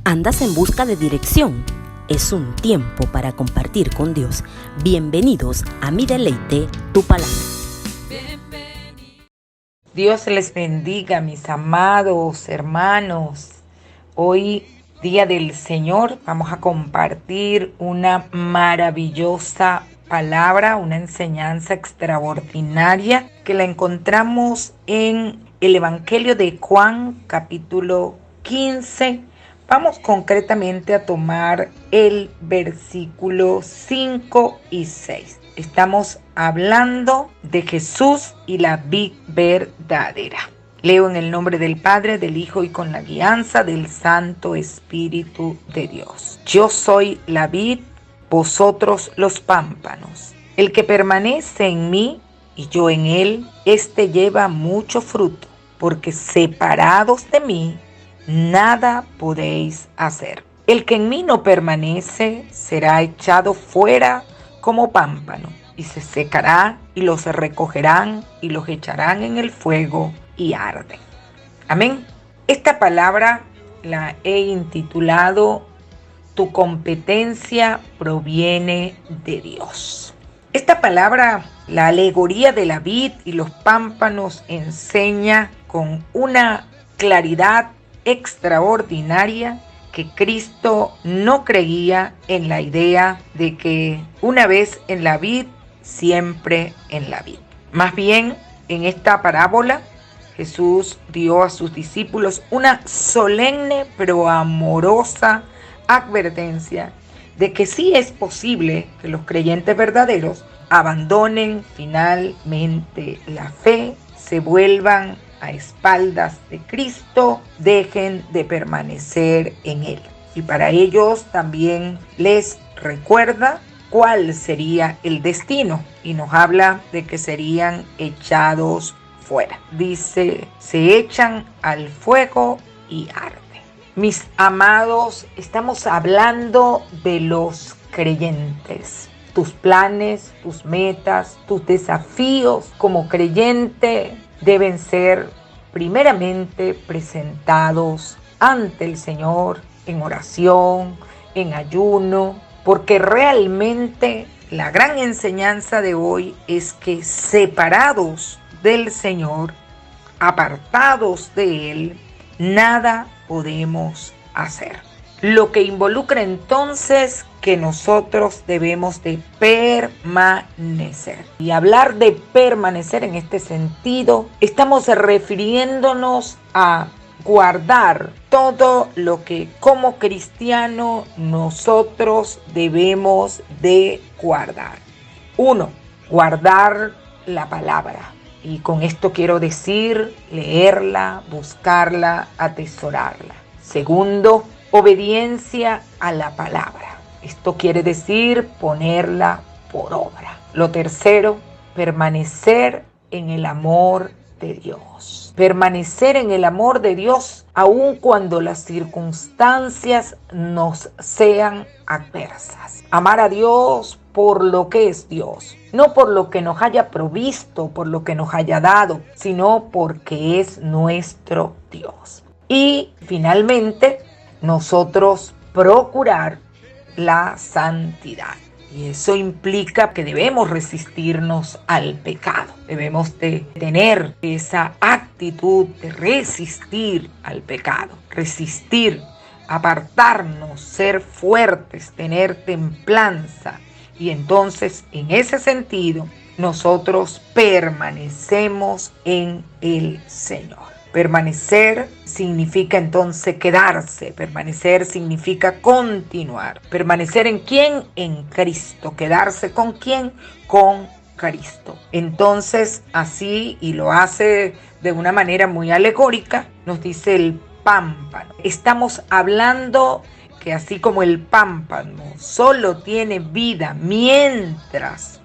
¿Andas en busca de dirección? Es un tiempo para compartir con Dios. Bienvenidos a Mi Deleite, Tu Palabra. Dios les bendiga, mis amados hermanos. Hoy, Día del Señor, vamos a compartir una maravillosa palabra, una enseñanza extraordinaria que la encontramos en el Evangelio de Juan, capítulo 15. Vamos concretamente a tomar el versículo 5 y 6. Estamos hablando de Jesús y la vid verdadera. Leo en el nombre del Padre, del Hijo y con la guianza del Santo Espíritu de Dios. Yo soy la vid, vosotros los pámpanos. El que permanece en mí y yo en él, éste lleva mucho fruto, porque separados de mí, nada podéis hacer. El que en mí no permanece será echado fuera como pámpano y se secará y los recogerán y los echarán en el fuego y arden. Amén. Esta palabra la he intitulado Tu competencia proviene de Dios. Esta palabra, la alegoría de la vid y los pámpanos, enseña con una claridad extraordinaria que Cristo no creía en la idea de que una vez en la vid, siempre en la vid. Más bien, en esta parábola, Jesús dio a sus discípulos una solemne pero amorosa advertencia de que sí es posible que los creyentes verdaderos abandonen finalmente la fe, se vuelvan a espaldas de Cristo, dejen de permanecer en Él. Y para ellos también les recuerda cuál sería el destino y nos habla de que serían echados fuera. Dice, se echan al fuego y arden. Mis amados, estamos hablando de los creyentes. Tus planes, tus metas, tus desafíos como creyente deben ser primeramente presentados ante el Señor en oración, en ayuno, porque realmente la gran enseñanza de hoy es que separados del Señor, apartados de Él, nada podemos hacer. Lo que involucra entonces que nosotros debemos de permanecer. Y hablar de permanecer en este sentido, estamos refiriéndonos a guardar todo lo que como cristiano nosotros debemos de guardar. 1. Guardar la palabra. Y con esto quiero decir leerla, buscarla, atesorarla. 2. Obediencia a la palabra. Esto quiere decir ponerla por obra. Lo 3, permanecer en el amor de Dios. Permanecer en el amor de Dios aun cuando las circunstancias nos sean adversas. Amar a Dios por lo que es Dios. No por lo que nos haya provisto, por lo que nos haya dado, sino porque es nuestro Dios. Y finalmente, nosotros procurar la santidad. Y eso implica que debemos resistirnos al pecado. Debemos de tener esa actitud de resistir al pecado. Resistir, apartarnos, ser fuertes, tener templanza. Y entonces, en ese sentido, nosotros permanecemos en el Señor. Permanecer significa entonces quedarse. Permanecer significa continuar. ¿Permanecer en quién? En Cristo. ¿Quedarse con quién? Con Cristo. Entonces, así, y lo hace de una manera muy alegórica, nos dice el pámpano. Estamos hablando que así como el pámpano solo tiene vida mientras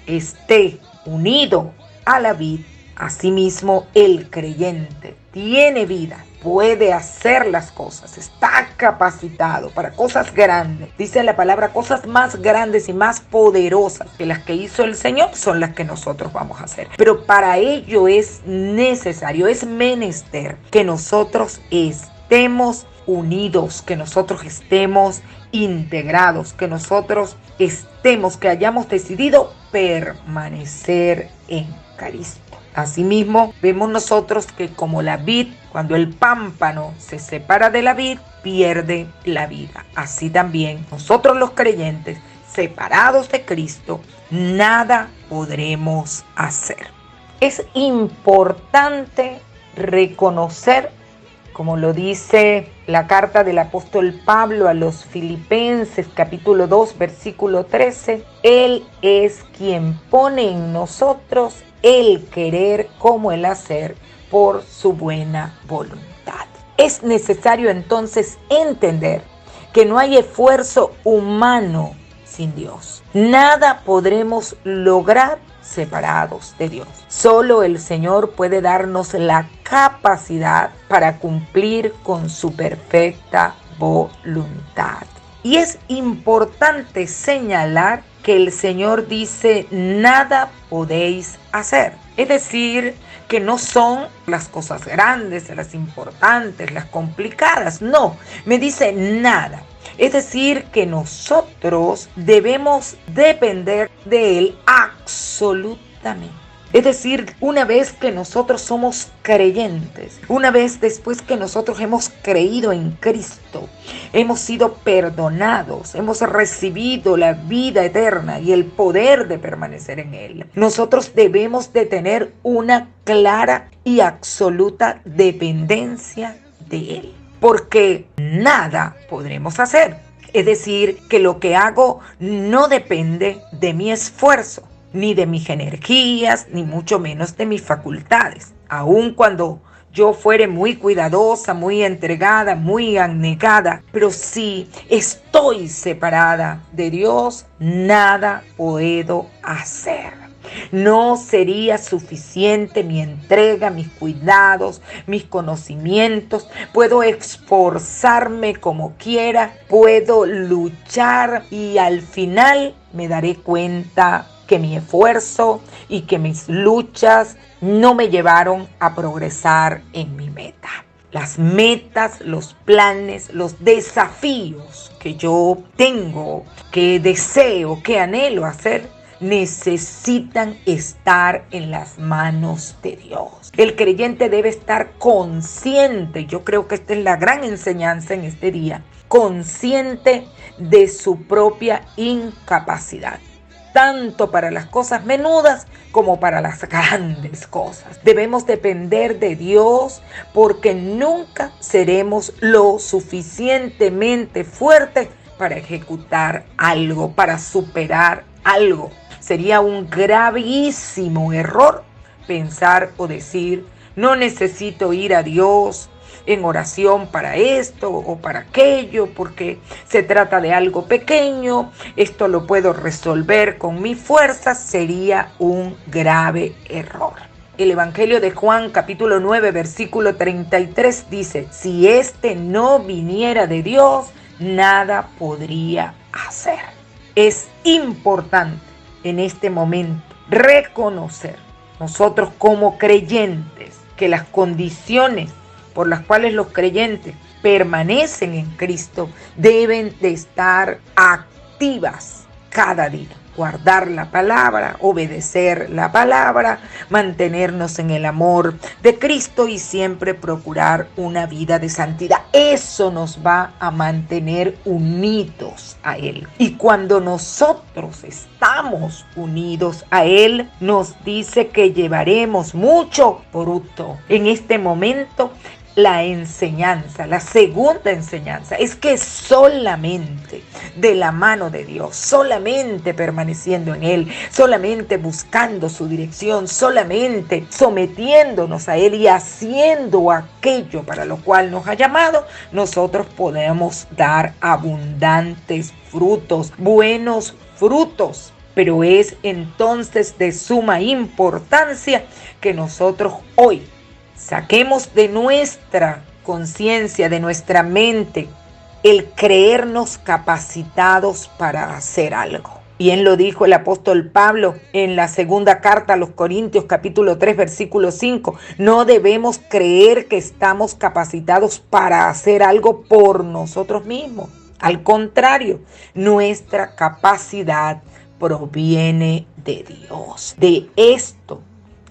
esté unido a la vid, asimismo el creyente tiene vida, puede hacer las cosas, está capacitado para cosas grandes. Dice la palabra, cosas más grandes y más poderosas que las que hizo el Señor son las que nosotros vamos a hacer. Pero para ello es necesario, es menester que nosotros estemos unidos, que nosotros estemos integrados, que nosotros que hayamos decidido permanecer en Cristo. Asimismo, vemos nosotros que como la vid, cuando el pámpano se separa de la vid, pierde la vida. Así también nosotros los creyentes, separados de Cristo, nada podremos hacer. Es importante reconocer, como lo dice la carta del apóstol Pablo a los Filipenses, capítulo 2, versículo 13, Él es quien pone en nosotros el querer como el hacer por su buena voluntad. Es necesario entonces entender que no hay esfuerzo humano sin Dios. Nada podremos lograr separados de Dios. Solo el Señor puede darnos la capacidad para cumplir con su perfecta voluntad. Y es importante señalar que el Señor dice, nada podéis hacer. Es decir, que no son las cosas grandes, las importantes, las complicadas. No, me dice nada. Es decir, que nosotros debemos depender de Él absolutamente. Es decir, una vez que nosotros somos creyentes, una vez después que nosotros hemos creído en Cristo, hemos sido perdonados, hemos recibido la vida eterna y el poder de permanecer en Él, nosotros debemos de tener una clara y absoluta dependencia de Él. Porque nada podremos hacer. Es decir, que lo que hago no depende de mi esfuerzo, ni de mis energías, ni mucho menos de mis facultades. Aun cuando yo fuere muy cuidadosa, muy entregada, muy abnegada, pero si estoy separada de Dios, nada puedo hacer. No sería suficiente mi entrega, mis cuidados, mis conocimientos. Puedo esforzarme como quiera, puedo luchar y al final me daré cuenta que mi esfuerzo y que mis luchas no me llevaron a progresar en mi meta. Las metas, los planes, los desafíos que yo tengo, que deseo, que anhelo hacer, necesitan estar en las manos de Dios. El creyente debe estar consciente, yo creo que esta es la gran enseñanza en este día, consciente de su propia incapacidad, tanto para las cosas menudas como para las grandes cosas. Debemos depender de Dios porque nunca seremos lo suficientemente fuertes para ejecutar algo, para superar algo. Sería un gravísimo error pensar o decir, no necesito ir a Dios en oración para esto o para aquello, porque se trata de algo pequeño, esto lo puedo resolver con mi fuerza. Sería un grave error. El Evangelio de Juan, capítulo 9, versículo 33 dice, si este no viniera de Dios, nada podría hacer. Es importante en este momento reconocer nosotros como creyentes que las condiciones por las cuales los creyentes permanecen en Cristo deben de estar activas cada día. Guardar la palabra, obedecer la palabra, mantenernos en el amor de Cristo y siempre procurar una vida de santidad. Eso nos va a mantener unidos a Él. Y cuando nosotros estamos unidos a Él, nos dice que llevaremos mucho fruto. En este momento, la enseñanza, la segunda enseñanza, es que solamente de la mano de Dios, solamente permaneciendo en Él, solamente buscando su dirección, solamente sometiéndonos a Él y haciendo aquello para lo cual nos ha llamado, nosotros podemos dar abundantes frutos, buenos frutos. Pero es entonces de suma importancia que nosotros hoy saquemos de nuestra conciencia, de nuestra mente, el creernos capacitados para hacer algo. Bien lo dijo el apóstol Pablo en la segunda carta a los Corintios, capítulo 3, versículo 5. No debemos creer que estamos capacitados para hacer algo por nosotros mismos. Al contrario, nuestra capacidad proviene de Dios. De esto,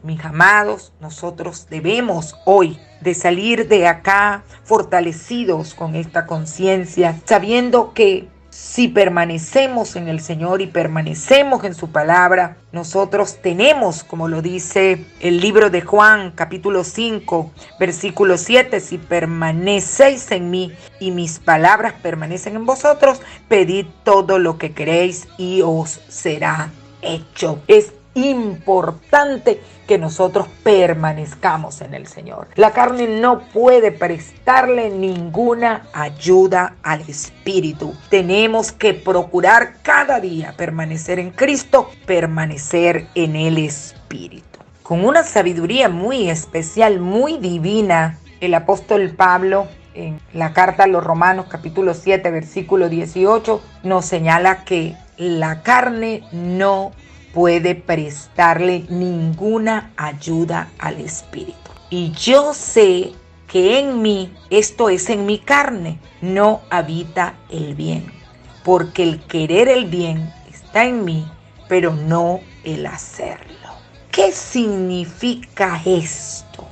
mis amados, nosotros debemos hoy de salir de acá fortalecidos con esta conciencia, sabiendo que si permanecemos en el Señor y permanecemos en su palabra, nosotros tenemos, como lo dice el libro de Juan, capítulo 5, versículo 7, si permanecéis en mí y mis palabras permanecen en vosotros, pedid todo lo que queréis y os será hecho. Es importante que nosotros permanezcamos en el Señor. La carne no puede prestarle ninguna ayuda al Espíritu. Tenemos que procurar cada día permanecer en Cristo, permanecer en el Espíritu. Con una sabiduría muy especial, muy divina, el apóstol Pablo en la carta a los Romanos, capítulo 7, versículo 18, nos señala que la carne no puede prestarle ninguna ayuda al Espíritu. Y yo sé que en mí, esto es en mi carne, no habita el bien, porque el querer el bien está en mí, pero no el hacerlo. ¿Qué significa esto?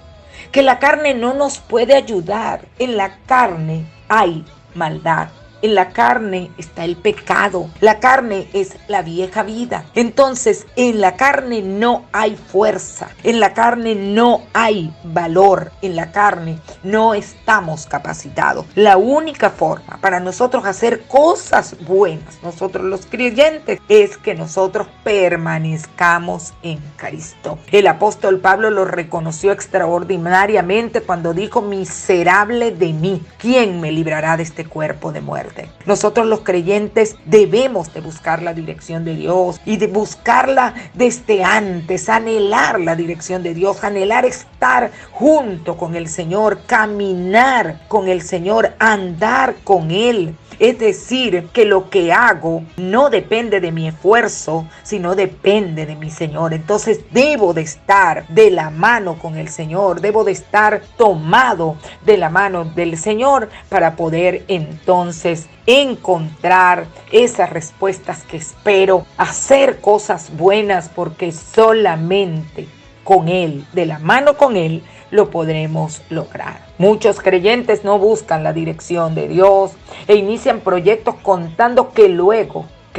Que la carne no nos puede ayudar. En la carne hay maldad. En la carne está el pecado. La carne es la vieja vida. Entonces, en la carne no hay fuerza. En la carne no hay valor. En la carne no estamos capacitados. La única forma para nosotros hacer cosas buenas, nosotros los creyentes, es que nosotros permanezcamos en Cristo. El apóstol Pablo lo reconoció extraordinariamente cuando dijo: miserable de mí, ¿quién me librará de este cuerpo de muerte? Nosotros los creyentes debemos de buscar la dirección de Dios y de buscarla desde antes, anhelar la dirección de Dios, anhelar estar junto con el Señor, caminar con el Señor, andar con Él. Es decir, que lo que hago no depende de mi esfuerzo, sino depende de mi Señor. Entonces debo de estar de la mano con el Señor, debo de estar tomado de la mano del Señor para poder entonces encontrar esas respuestas que espero, hacer cosas buenas, porque solamente con Él, de la mano con Él, lo podremos lograr. Muchos creyentes no buscan la dirección de Dios e inician proyectos contando que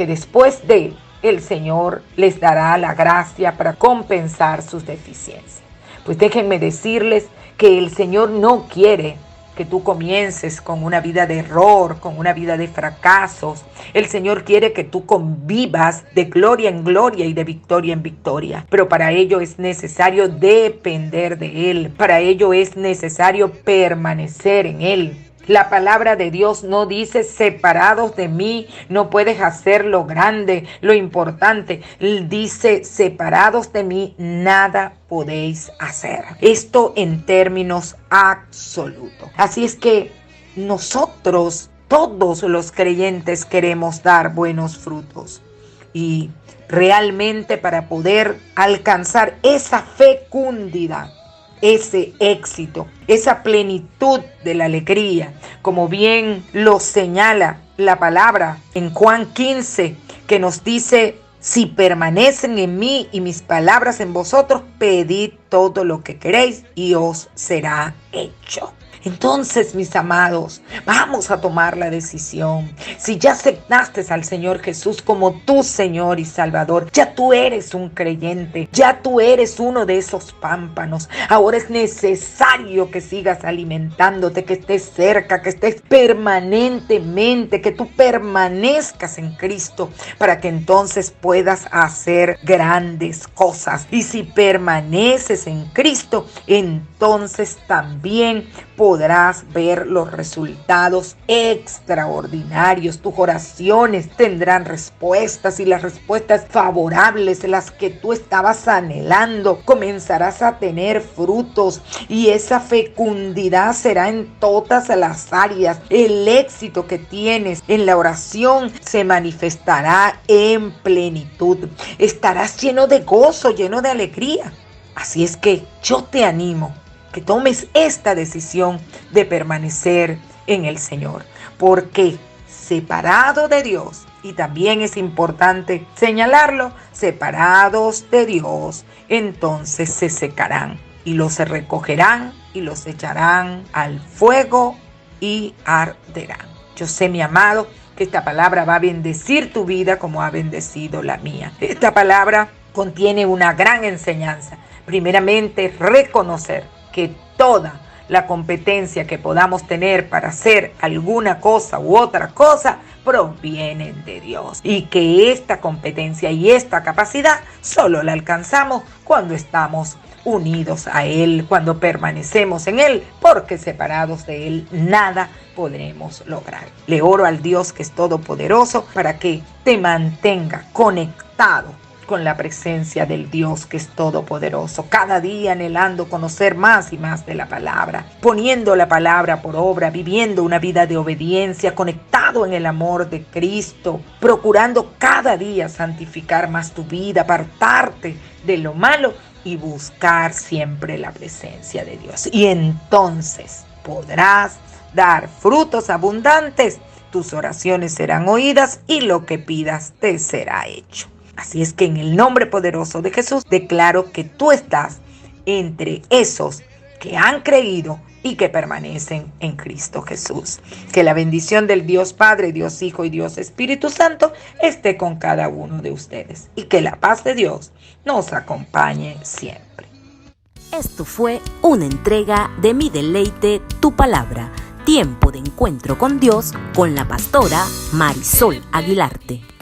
después de el Señor les dará la gracia para compensar sus deficiencias. Pues déjenme decirles que el Señor no quiere que tú comiences con una vida de error, con una vida de fracasos. El Señor quiere que tú convivas de gloria en gloria y de victoria en victoria. Pero para ello es necesario depender de Él. Para ello es necesario permanecer en Él. La palabra de Dios no dice: separados de mí no puedes hacer lo grande, lo importante. Dice: separados de mí nada podéis hacer. Esto en términos absolutos. Así es que nosotros, todos los creyentes, queremos dar buenos frutos. Y realmente para poder alcanzar esa fecundidad, ese éxito, esa plenitud de la alegría, como bien lo señala la palabra en Juan 15, que nos dice: si permanecen en mí y mis palabras en vosotros, pedid todo lo que queréis y os será hecho. Entonces, mis amados, vamos a tomar la decisión. Si ya aceptaste al Señor Jesús como tu Señor y Salvador, ya tú eres un creyente, ya tú eres uno de esos pámpanos. Ahora es necesario que sigas alimentándote, que estés cerca, que estés permanentemente, que tú permanezcas en Cristo, para que entonces puedas hacer grandes cosas. Y si permaneces en Cristo, entonces también podrás ver los resultados extraordinarios. Tus oraciones tendrán respuestas, y las respuestas favorables, las que tú estabas anhelando. Comenzarás a tener frutos, y esa fecundidad será en todas las áreas. El éxito que tienes en la oración se manifestará en plenitud. Estarás lleno de gozo, lleno de alegría. Así es que yo te animo que tomes esta decisión de permanecer en el Señor, porque separado de Dios, y también es importante señalarlo, separados de Dios, entonces se secarán, y los recogerán y los echarán al fuego y arderán. Yo sé, mi amado, que esta palabra va a bendecir tu vida como ha bendecido la mía. Esta palabra contiene una gran enseñanza. Primeramente, reconocer que toda la competencia que podamos tener para hacer alguna cosa u otra cosa provienen de Dios, y que esta competencia y esta capacidad solo la alcanzamos cuando estamos unidos a Él, cuando permanecemos en Él, porque separados de Él nada podremos lograr. Le oro al Dios que es todopoderoso para que te mantenga conectado con la presencia del Dios que es todopoderoso, cada día anhelando conocer más y más de la palabra, poniendo la palabra por obra, viviendo una vida de obediencia, conectado en el amor de Cristo, procurando cada día santificar más tu vida, apartarte de lo malo y buscar siempre la presencia de Dios. Y entonces podrás dar frutos abundantes, tus oraciones serán oídas y lo que pidas te será hecho. Así es que en el nombre poderoso de Jesús declaro que tú estás entre esos que han creído y que permanecen en Cristo Jesús. Que la bendición del Dios Padre, Dios Hijo y Dios Espíritu Santo esté con cada uno de ustedes, y que la paz de Dios nos acompañe siempre. Esto fue una entrega de Mi Deleite, Tu Palabra, tiempo de encuentro con Dios, con la pastora Marisol Aguilarte.